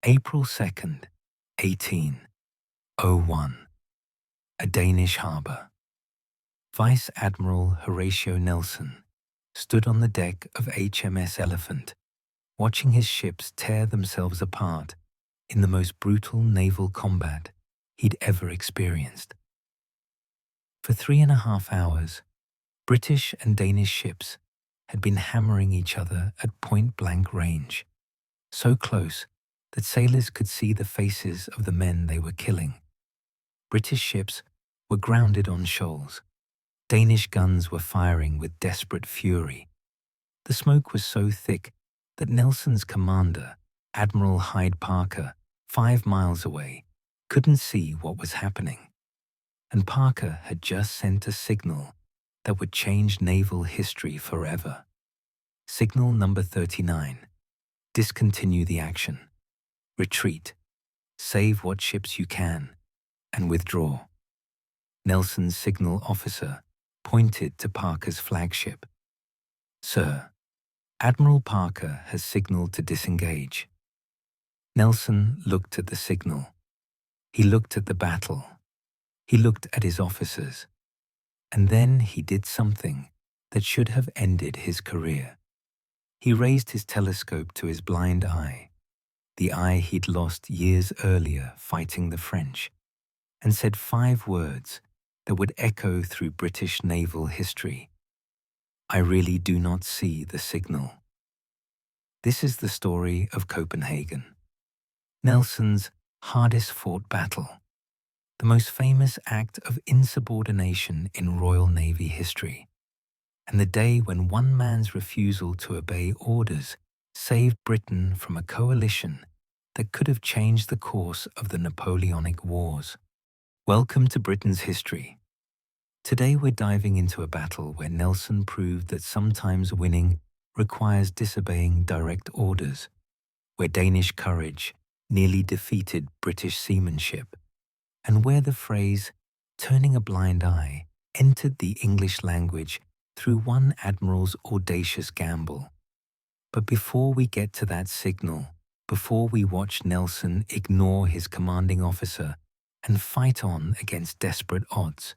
April 2nd, 1801. A Danish harbour. Vice Admiral Horatio Nelson stood on the deck of HMS Elephant, watching his ships tear themselves apart in the most brutal naval combat he'd ever experienced. For 3.5 hours, British and Danish ships had been hammering each other at point-blank range, so close that sailors could see the faces of the men they were killing. British ships were grounded on shoals. Danish guns were firing with desperate fury. The smoke was so thick that Nelson's commander, Admiral Hyde Parker, 5 miles away, couldn't see what was happening. And Parker had just sent a signal that would change naval history forever. Signal number 39. Discontinue the action. Retreat. Save what ships you can, and withdraw. Nelson's signal officer pointed to Parker's flagship. Sir, Admiral Parker has signaled to disengage. Nelson looked at the signal. He looked at the battle. He looked at his officers. And then he did something that should have ended his career. He raised his telescope to his blind eye, the eye he'd lost years earlier fighting the French, and said 5 words that would echo through British naval history. I really do not see the signal. This is the story of Copenhagen, Nelson's hardest-fought battle, the most famous act of insubordination in Royal Navy history, and the day when one man's refusal to obey orders saved Britain from a coalition that could have changed the course of the Napoleonic Wars. Welcome to Britain's history. Today we're diving into a battle where Nelson proved that sometimes winning requires disobeying direct orders, where Danish courage nearly defeated British seamanship, and where the phrase "turning a blind eye" entered the English language through one admiral's audacious gamble. But before we get to that signal, before we watch Nelson ignore his commanding officer and fight on against desperate odds,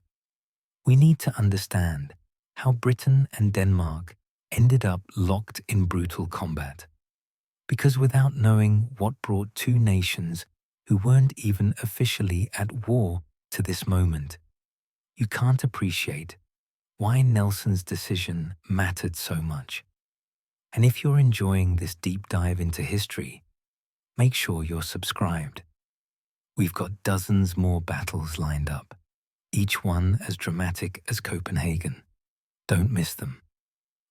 we need to understand how Britain and Denmark ended up locked in brutal combat. Because without knowing what brought two nations who weren't even officially at war to this moment, you can't appreciate why Nelson's decision mattered so much. And if you're enjoying this deep dive into history, make sure you're subscribed. We've got dozens more battles lined up, each one as dramatic as Copenhagen. Don't miss them.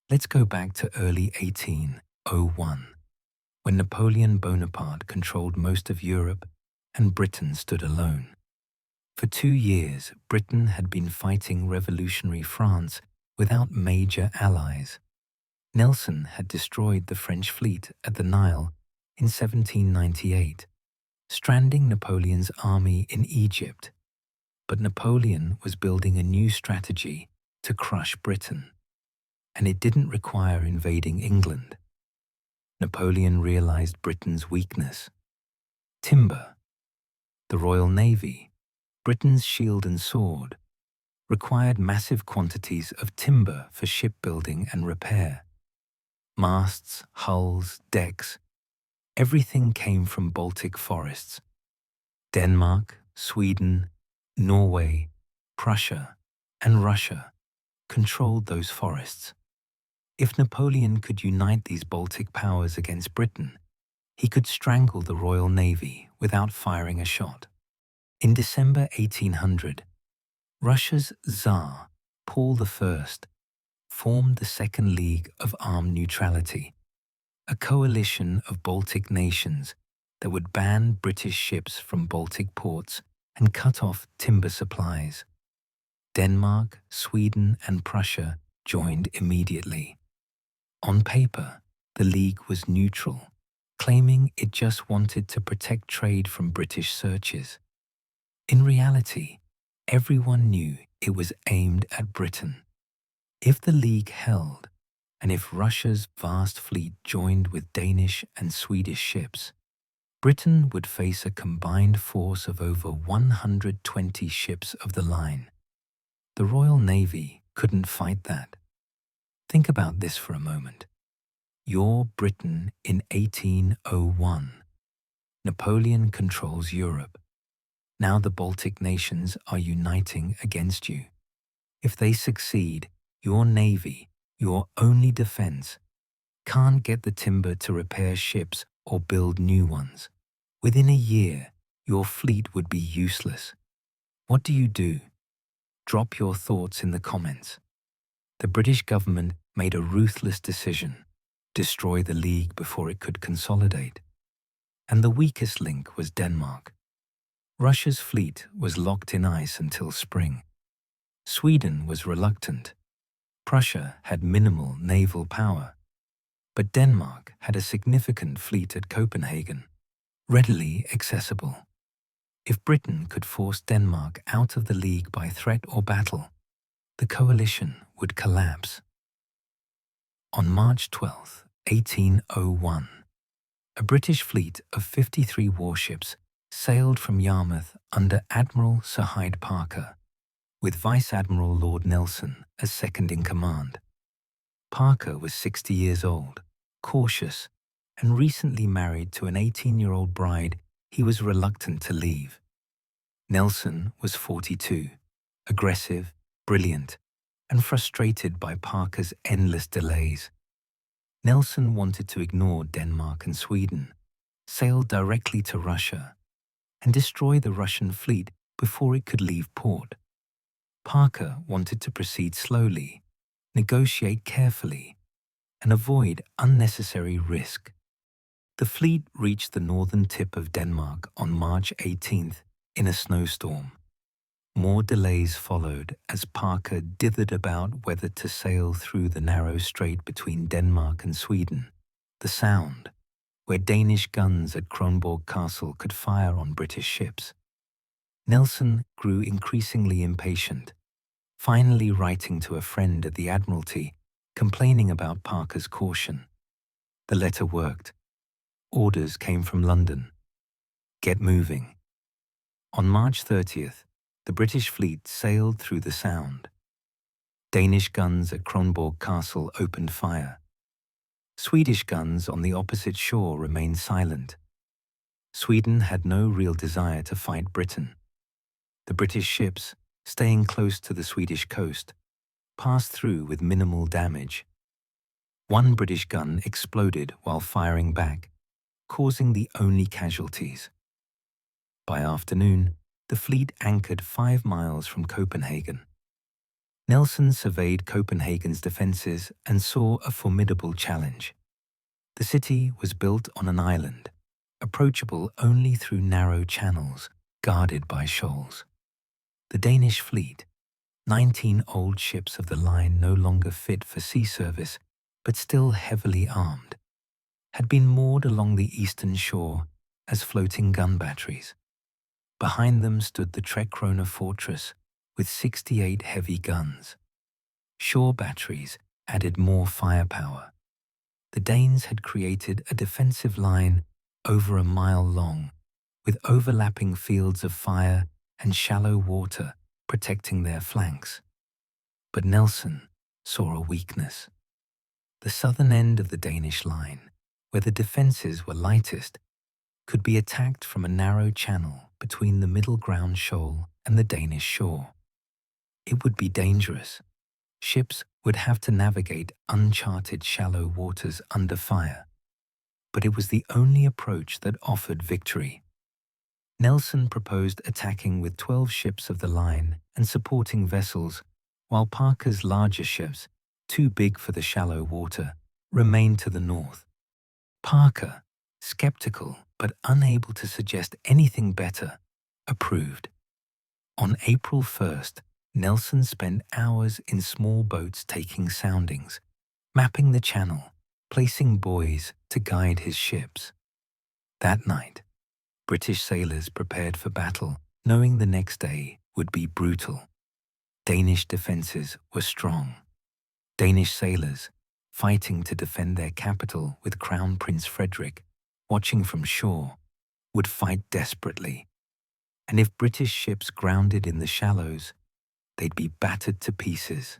Let's go back to early 1801, when Napoleon Bonaparte controlled most of Europe and Britain stood alone. For 2 years, Britain had been fighting revolutionary France without major allies. Nelson had destroyed the French fleet at the Nile in 1798, stranding Napoleon's army in Egypt. But Napoleon was building a new strategy to crush Britain, and it didn't require invading England. Napoleon realized Britain's weakness. Timber. The Royal Navy, Britain's shield and sword, required massive quantities of timber for shipbuilding and repair. Masts, hulls, decks, everything came from Baltic forests. Denmark, Sweden, Norway, Prussia, and Russia controlled those forests. If Napoleon could unite these Baltic powers against Britain, he could strangle the Royal Navy without firing a shot. In December 1800, Russia's Tsar, Paul I, formed the Second League of Armed Neutrality, a coalition of Baltic nations that would ban British ships from Baltic ports and cut off timber supplies. Denmark, Sweden, and Prussia joined immediately. On paper, the League was neutral, claiming it just wanted to protect trade from British searches. In reality, everyone knew it was aimed at Britain. If the League held, and if Russia's vast fleet joined with Danish and Swedish ships, Britain would face a combined force of over 120 ships of the line. The Royal Navy couldn't fight that. Think about this for a moment. You're Britain in 1801. Napoleon controls Europe. Now the Baltic nations are uniting against you. If they succeed, your navy, your only defense, can't get the timber to repair ships or build new ones. Within a year, your fleet would be useless. What do? Drop your thoughts in the comments. The British government made a ruthless decision: destroy the League before it could consolidate. And the weakest link was Denmark. Russia's fleet was locked in ice until spring. Sweden was reluctant. Prussia had minimal naval power. But Denmark had a significant fleet at Copenhagen, readily accessible. If Britain could force Denmark out of the League by threat or battle, the coalition would collapse. On March 12, 1801, a British fleet of 53 warships sailed from Yarmouth under Admiral Sir Hyde Parker, with Vice Admiral Lord Nelson as second-in-command. Parker was 60 years old, cautious, and recently married to an 18-year-old bride he was reluctant to leave. Nelson was 42, aggressive, brilliant, and frustrated by Parker's endless delays. Nelson wanted to ignore Denmark and Sweden, sail directly to Russia, and destroy the Russian fleet before it could leave port. Parker wanted to proceed slowly, negotiate carefully, and avoid unnecessary risk. The fleet reached the northern tip of Denmark on March 18th in a snowstorm. More delays followed as Parker dithered about whether to sail through the narrow strait between Denmark and Sweden, the Sound, where Danish guns at Kronborg Castle could fire on British ships. Nelson grew increasingly impatient, finally writing to a friend at the Admiralty, complaining about Parker's caution. The letter worked. Orders came from London. Get moving. On March 30th, the British fleet sailed through the Sound. Danish guns at Kronborg Castle opened fire. Swedish guns on the opposite shore remained silent. Sweden had no real desire to fight Britain. The British ships, staying close to the Swedish coast, passed through with minimal damage. One British gun exploded while firing back, causing the only casualties. By afternoon, the fleet anchored 5 miles from Copenhagen. Nelson surveyed Copenhagen's defences and saw a formidable challenge. The city was built on an island, approachable only through narrow channels guarded by shoals. The Danish fleet, 19 old ships of the line no longer fit for sea service, but still heavily armed, had been moored along the eastern shore as floating gun batteries. Behind them stood the Treckrona fortress with 68 heavy guns. Shore batteries added more firepower. The Danes had created a defensive line over a mile long, with overlapping fields of fire and shallow water protecting their flanks. But Nelson saw a weakness. The southern end of the Danish line, where the defences were lightest, could be attacked from a narrow channel between the middle ground shoal and the Danish shore. It would be dangerous. Ships would have to navigate uncharted shallow waters under fire. But it was the only approach that offered victory. Nelson proposed attacking with 12 ships of the line and supporting vessels, while Parker's larger ships, too big for the shallow water, remained to the north. Parker, skeptical but unable to suggest anything better, approved. On April 1st, Nelson spent hours in small boats taking soundings, mapping the channel, placing buoys to guide his ships. That night, British sailors prepared for battle, knowing the next day would be brutal. Danish defences were strong. Danish sailors, fighting to defend their capital with Crown Prince Frederick, watching from shore, would fight desperately, and if British ships grounded in the shallows, they'd be battered to pieces.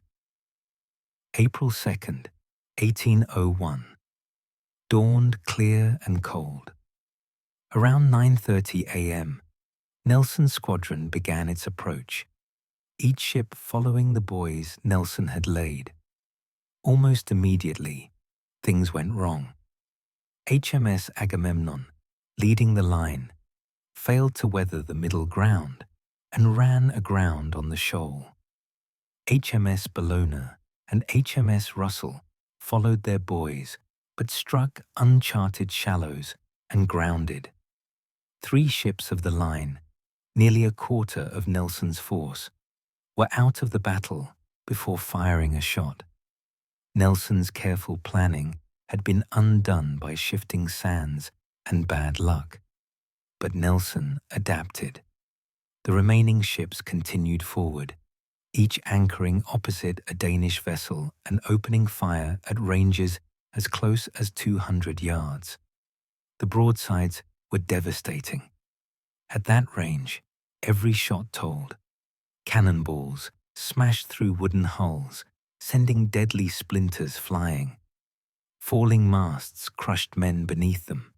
April 2nd, 1801. Dawned clear and cold. Around 9:30 a.m., Nelson's squadron began its approach, each ship following the buoys Nelson had laid. Almost immediately, things went wrong. HMS Agamemnon, leading the line, failed to weather the middle ground and ran aground on the shoal. HMS Bellona and HMS Russell followed their buoys but struck uncharted shallows and grounded. 3 ships of the line, nearly a quarter of Nelson's force, were out of the battle before firing a shot. Nelson's careful planning had been undone by shifting sands and bad luck. But Nelson adapted. The remaining ships continued forward, each anchoring opposite a Danish vessel and opening fire at ranges as close as 200 yards. The broadsides were devastating. At that range, every shot told. Cannonballs smashed through wooden hulls, sending deadly splinters flying. Falling masts crushed men beneath them.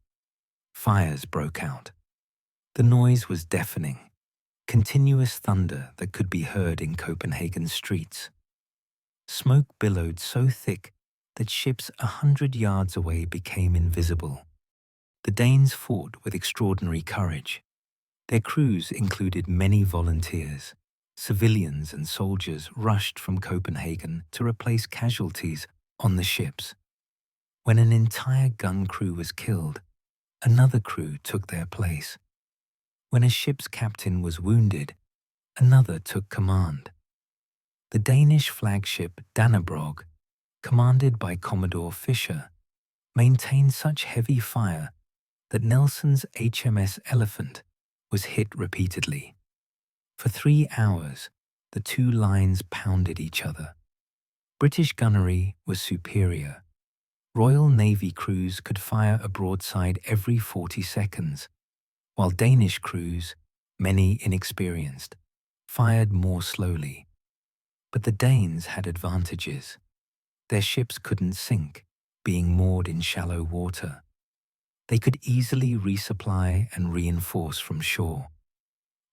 Fires broke out. The noise was deafening, continuous thunder that could be heard in Copenhagen's streets. Smoke billowed so thick that ships 100 yards away became invisible. The Danes fought with extraordinary courage. Their crews included many volunteers. Civilians and soldiers rushed from Copenhagen to replace casualties on the ships. When an entire gun crew was killed, another crew took their place. When a ship's captain was wounded, another took command. The Danish flagship Dannebrog, commanded by Commodore Fisher, maintained such heavy fire that Nelson's HMS Elephant was hit repeatedly. For 3 hours, the 2 lines pounded each other. British gunnery was superior. Royal Navy crews could fire a broadside every 40 seconds, while Danish crews, many inexperienced, fired more slowly. But the Danes had advantages. Their ships couldn't sink, being moored in shallow water. They could easily resupply and reinforce from shore,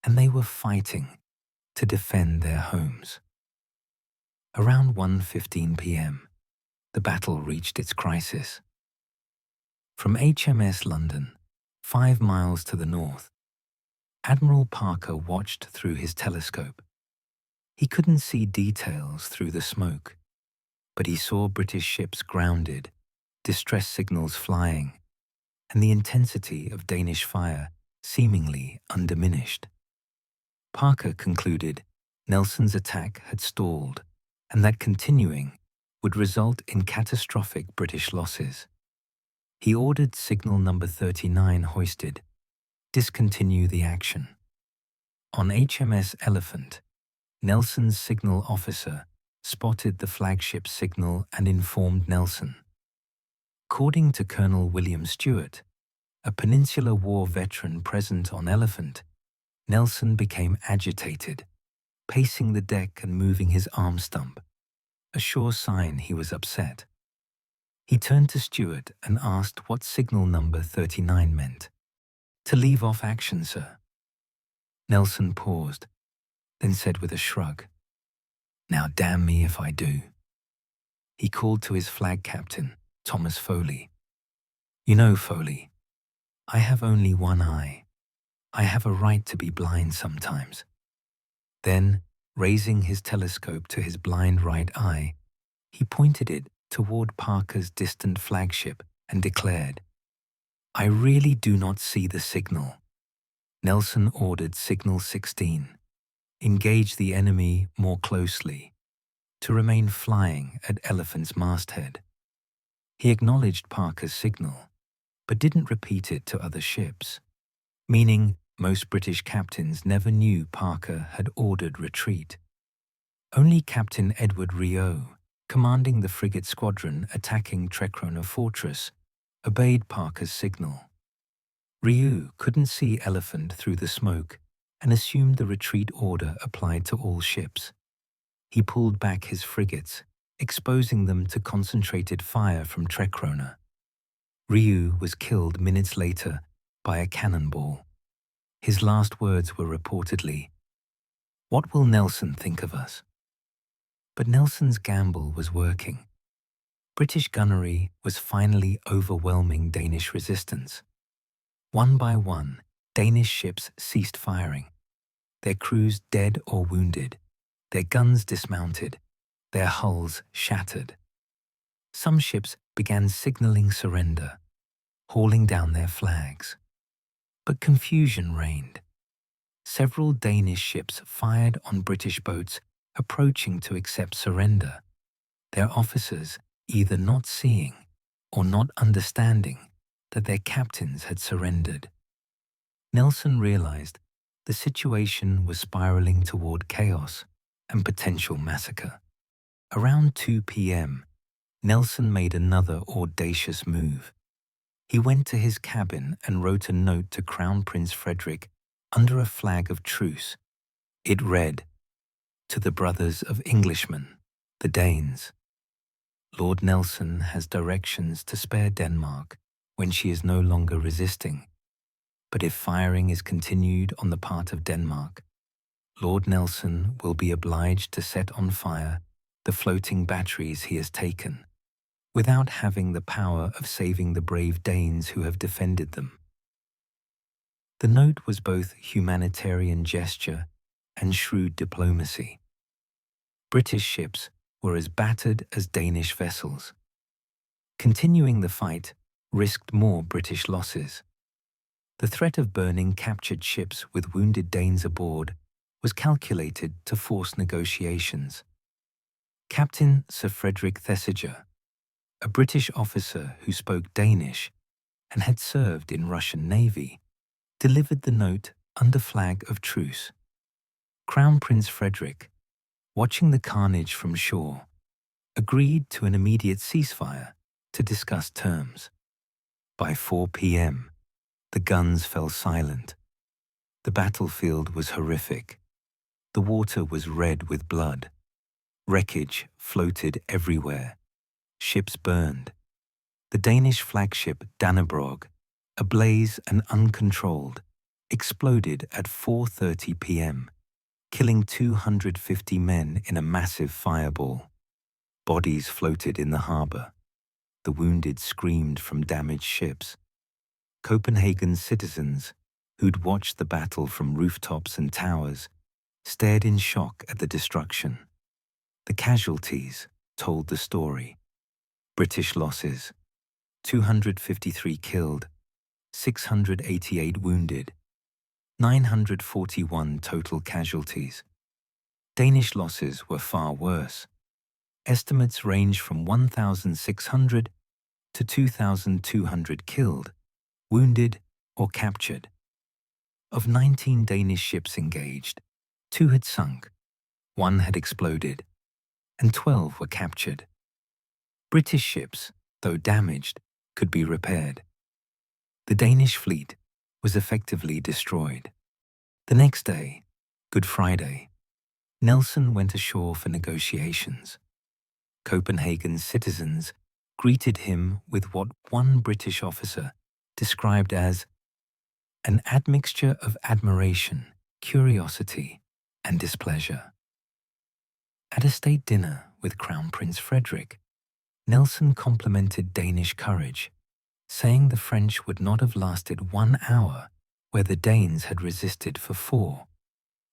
and they were fighting to defend their homes. Around 1:15 p.m., the battle reached its crisis. From HMS London, 5 miles to the north, Admiral Parker watched through his telescope. He couldn't see details through the smoke, but he saw British ships grounded, distress signals flying, and the intensity of Danish fire seemingly undiminished. Parker concluded Nelson's attack had stalled and that continuing would result in catastrophic British losses. He ordered signal number 39 hoisted, discontinue the action. On HMS Elephant, Nelson's signal officer spotted the flagship signal and informed Nelson. According to Colonel William Stewart, a Peninsular War veteran present on Elephant, Nelson became agitated, pacing the deck and moving his arm stump, a sure sign he was upset. He turned to Stewart and asked what signal number 39 meant. "To leave off action, sir." Nelson paused, then said with a shrug, "Now damn me if I do." He called to his flag captain, Thomas Foley. "You know, Foley, I have only one eye. I have a right to be blind sometimes." Then, raising his telescope to his blind right eye, he pointed it toward Parker's distant flagship and declared, "I really do not see the signal." Nelson ordered signal 16, engage the enemy more closely, to remain flying at Elephant's masthead. He acknowledged Parker's signal, but didn't repeat it to other ships, meaning most British captains never knew Parker had ordered retreat. Only Captain Edward Riou, commanding the frigate squadron attacking Trecrona Fortress, obeyed Parker's signal. Ryu couldn't see Elephant through the smoke and assumed the retreat order applied to all ships. He pulled back his frigates, exposing them to concentrated fire from Treckrona. Ryu was killed minutes later by a cannonball. His last words were reportedly, "What will Nelson think of us?" But Nelson's gamble was working. British gunnery was finally overwhelming Danish resistance. One by one, Danish ships ceased firing, their crews dead or wounded, their guns dismounted, their hulls shattered. Some ships began signaling surrender, hauling down their flags. But confusion reigned. Several Danish ships fired on British boats approaching to accept surrender, their officers either not seeing or not understanding that their captains had surrendered. Nelson realized the situation was spiraling toward chaos and potential massacre. Around 2 p.m., Nelson made another audacious move. He went to his cabin and wrote a note to Crown Prince Frederick under a flag of truce. It read, "To the brothers of Englishmen, the Danes. Lord Nelson has directions to spare Denmark when she is no longer resisting. But if firing is continued on the part of Denmark, Lord Nelson will be obliged to set on fire the floating batteries he has taken, without having the power of saving the brave Danes who have defended them." The note was both humanitarian gesture and shrewd diplomacy. British ships were as battered as Danish vessels. Continuing the fight risked more British losses. The threat of burning captured ships with wounded Danes aboard was calculated to force negotiations. Captain Sir Frederick Thesiger, a British officer who spoke Danish and had served in Russian Navy, delivered the note under flag of truce. Crown Prince Frederick, watching the carnage from shore, agreed to an immediate ceasefire to discuss terms. By 4 p.m., the guns fell silent. The battlefield was horrific. The water was red with blood. Wreckage floated everywhere. Ships burned. The Danish flagship Dannebrog, ablaze and uncontrolled, exploded at 4:30 p.m., killing 250 men in a massive fireball. Bodies floated in the harbor. The wounded screamed from damaged ships. Copenhagen's citizens, who'd watched the battle from rooftops and towers, stared in shock at the destruction. The casualties told the story. British losses: 253 killed, 688 wounded, 941 total casualties. Danish losses were far worse. Estimates range from 1,600 to 2,200 killed, wounded, or captured. Of 19 Danish ships engaged, 2 had sunk, 1 had exploded, and 12 were captured. British ships, though damaged, could be repaired. The Danish fleet was effectively destroyed. The next day, Good Friday, Nelson went ashore for negotiations. Copenhagen's citizens greeted him with what one British officer described as an admixture of admiration, curiosity, and displeasure. At a state dinner with Crown Prince Frederick, Nelson complimented Danish courage, saying the French would not have lasted 1 hour where the Danes had resisted for 4.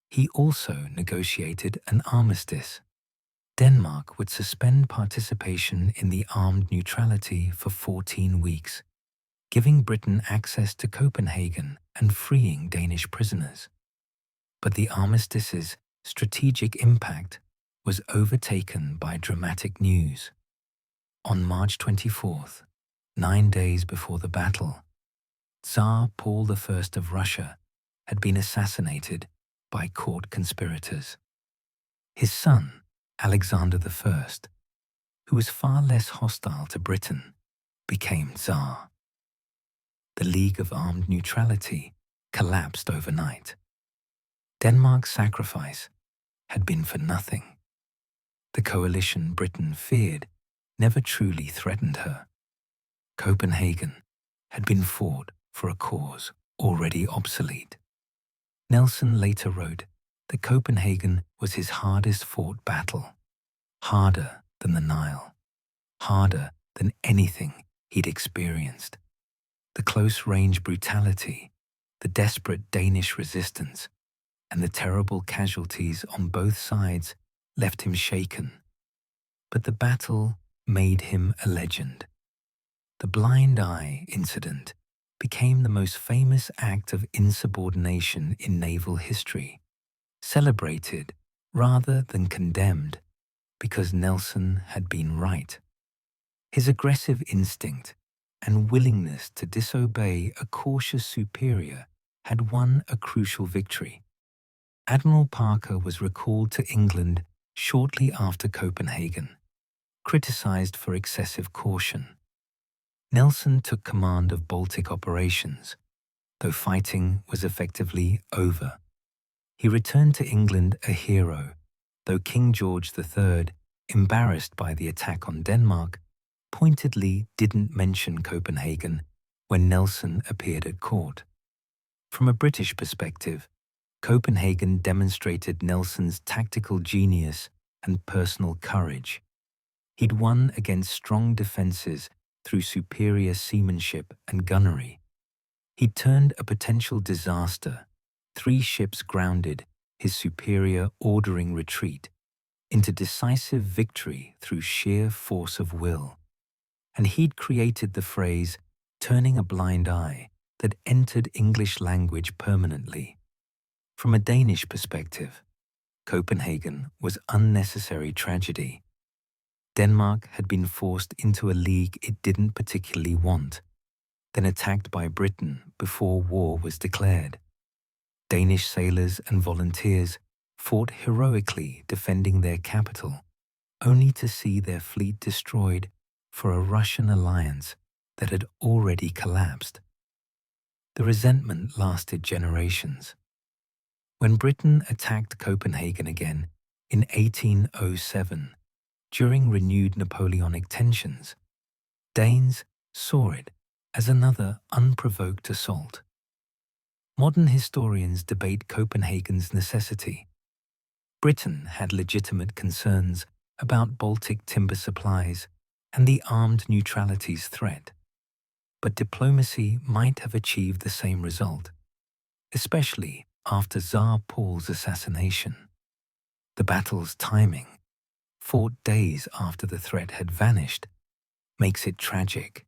He also negotiated an armistice. Denmark would suspend participation in the armed neutrality for 14 weeks, giving Britain access to Copenhagen and freeing Danish prisoners. But the armistice's strategic impact was overtaken by dramatic news. On March 24th, 9 days before the battle, Tsar Paul I of Russia had been assassinated by court conspirators. His son, Alexander I, who was far less hostile to Britain, became Tsar. the League of Armed Neutrality collapsed overnight. Denmark's sacrifice had been for nothing. The coalition Britain feared never truly threatened her. Copenhagen had been fought for a cause already obsolete. Nelson later wrote that Copenhagen was his hardest fought battle, harder than the Nile, harder than anything he'd experienced. The close-range brutality, the desperate Danish resistance, and the terrible casualties on both sides left him shaken. But the battle made him a legend. The Blind Eye incident became the most famous act of insubordination in naval history, celebrated rather than condemned because Nelson had been right. His aggressive instinct and willingness to disobey a cautious superior had won a crucial victory. Admiral Parker was recalled to England shortly after Copenhagen, criticized for excessive caution. Nelson took command of Baltic operations, though fighting was effectively over. He returned to England a hero, though King George III, embarrassed by the attack on Denmark, pointedly didn't mention Copenhagen when Nelson appeared at court. From a British perspective, Copenhagen demonstrated Nelson's tactical genius and personal courage. He'd won against strong defences through superior seamanship and gunnery. He'd turned a potential disaster, 3 ships grounded, his superior ordering retreat, into decisive victory through sheer force of will. And he'd created the phrase, turning a blind eye, that entered English language permanently. From a Danish perspective, Copenhagen was unnecessary tragedy. Denmark had been forced into a league it didn't particularly want, then attacked by Britain before war was declared. Danish sailors and volunteers fought heroically defending their capital, only to see their fleet destroyed for a Russian alliance that had already collapsed. The resentment lasted generations. When Britain attacked Copenhagen again in 1807, during renewed Napoleonic tensions, Danes saw it as another unprovoked assault. Modern historians debate Copenhagen's necessity. Britain had legitimate concerns about Baltic timber supplies and the armed neutrality's threat, but diplomacy might have achieved the same result, especially after Tsar Paul's assassination. The battle's timing, fought days after the threat had vanished, makes it tragic.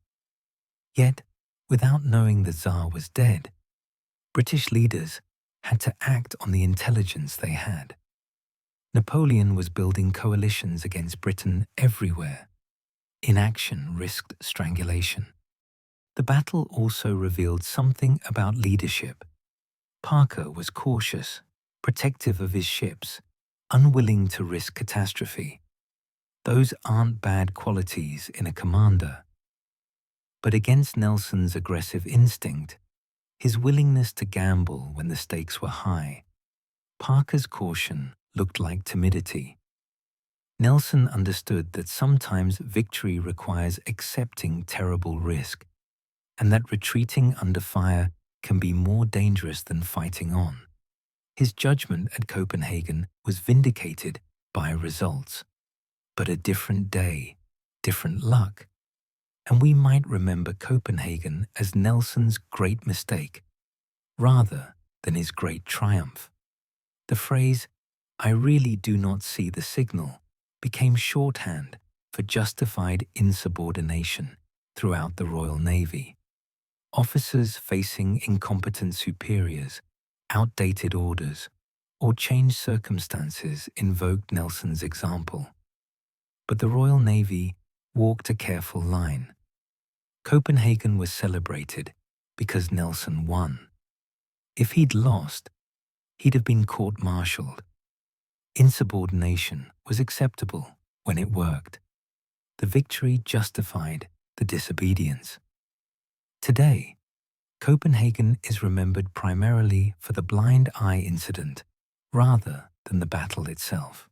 Yet, without knowing the Tsar was dead, British leaders had to act on the intelligence they had. Napoleon was building coalitions against Britain everywhere. Inaction risked strangulation. The battle also revealed something about leadership. Parker was cautious, protective of his ships, unwilling to risk catastrophe. Those aren't bad qualities in a commander. But against Nelson's aggressive instinct, his willingness to gamble when the stakes were high, Parker's caution looked like timidity. Nelson understood that sometimes victory requires accepting terrible risk, and that retreating under fire can be more dangerous than fighting on. His judgment at Copenhagen was vindicated by results. But a different day, different luck, and we might remember Copenhagen as Nelson's great mistake, rather than his great triumph. The phrase, "I really do not see the signal," became shorthand for justified insubordination throughout the Royal Navy. Officers facing incompetent superiors, outdated orders, or changed circumstances invoked Nelson's example. But the Royal Navy walked a careful line. Copenhagen was celebrated because Nelson won. If he'd lost, he'd have been court-martialed. Insubordination was acceptable when it worked. The victory justified the disobedience. Today, Copenhagen is remembered primarily for the blind eye incident rather than the battle itself.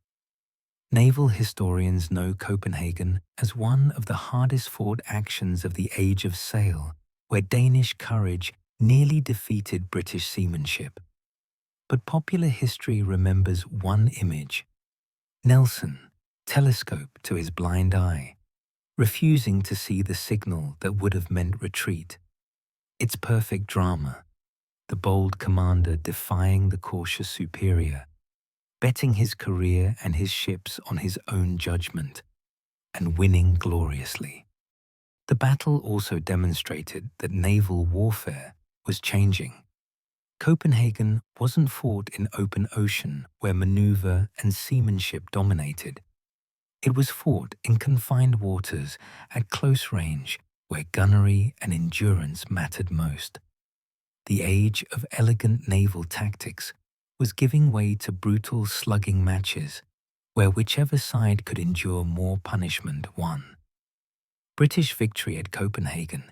Naval historians know Copenhagen as one of the hardest fought actions of the Age of Sail, where Danish courage nearly defeated British seamanship. But popular history remembers one image: Nelson, telescope to his blind eye, refusing to see the signal that would have meant retreat. It's perfect drama, the bold commander defying the cautious superior, betting his career and his ships on his own judgment, and winning gloriously. The battle also demonstrated that naval warfare was changing. Copenhagen wasn't fought in open ocean where maneuver and seamanship dominated. It was fought in confined waters at close range where gunnery and endurance mattered most. The age of elegant naval tactics was giving way to brutal slugging matches where whichever side could endure more punishment won. British victory at Copenhagen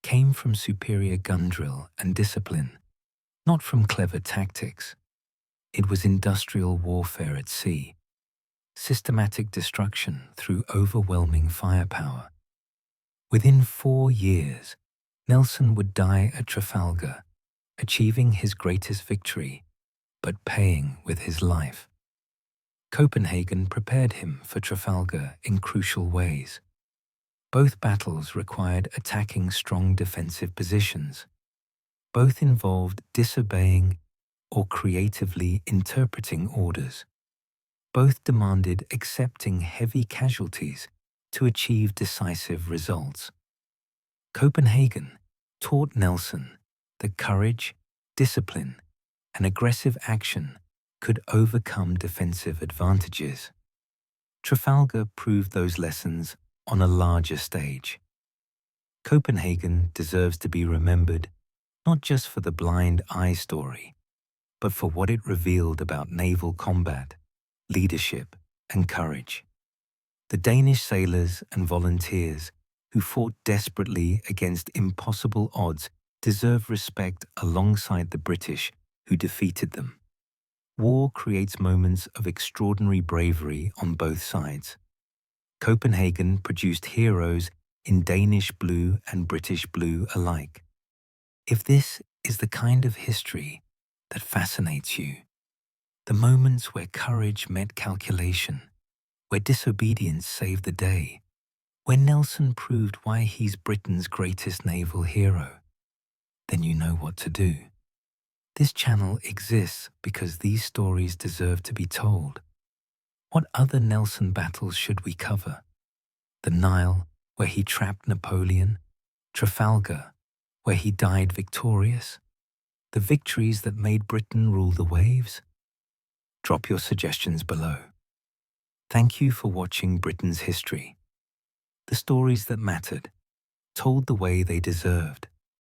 came from superior gun drill and discipline, not from clever tactics. It was industrial warfare at sea, systematic destruction through overwhelming firepower. Within 4 years, Nelson would die at Trafalgar, achieving his greatest victory, but paying with his life. Copenhagen prepared him for Trafalgar in crucial ways. Both battles required attacking strong defensive positions. Both involved disobeying or creatively interpreting orders. Both demanded accepting heavy casualties to achieve decisive results. Copenhagen taught Nelson that courage, discipline, and aggressive action could overcome defensive advantages. Trafalgar proved those lessons on a larger stage. Copenhagen deserves to be remembered not just for the blind eye story, but for what it revealed about naval combat, leadership, and courage. The Danish sailors and volunteers who fought desperately against impossible odds deserve respect alongside the British who defeated them. War creates moments of extraordinary bravery on both sides. Copenhagen produced heroes in Danish blue and British blue alike. If this is the kind of history that fascinates you, the moments where courage met calculation, where disobedience saved the day, where Nelson proved why he's Britain's greatest naval hero, then you know what to do. This channel exists because these stories deserve to be told. What other Nelson battles should we cover? The Nile, where he trapped Napoleon; Trafalgar, where he died victorious; the victories that made Britain rule the waves? Drop your suggestions below. Thank you for watching Britain's history. The stories that mattered, told the way they deserved.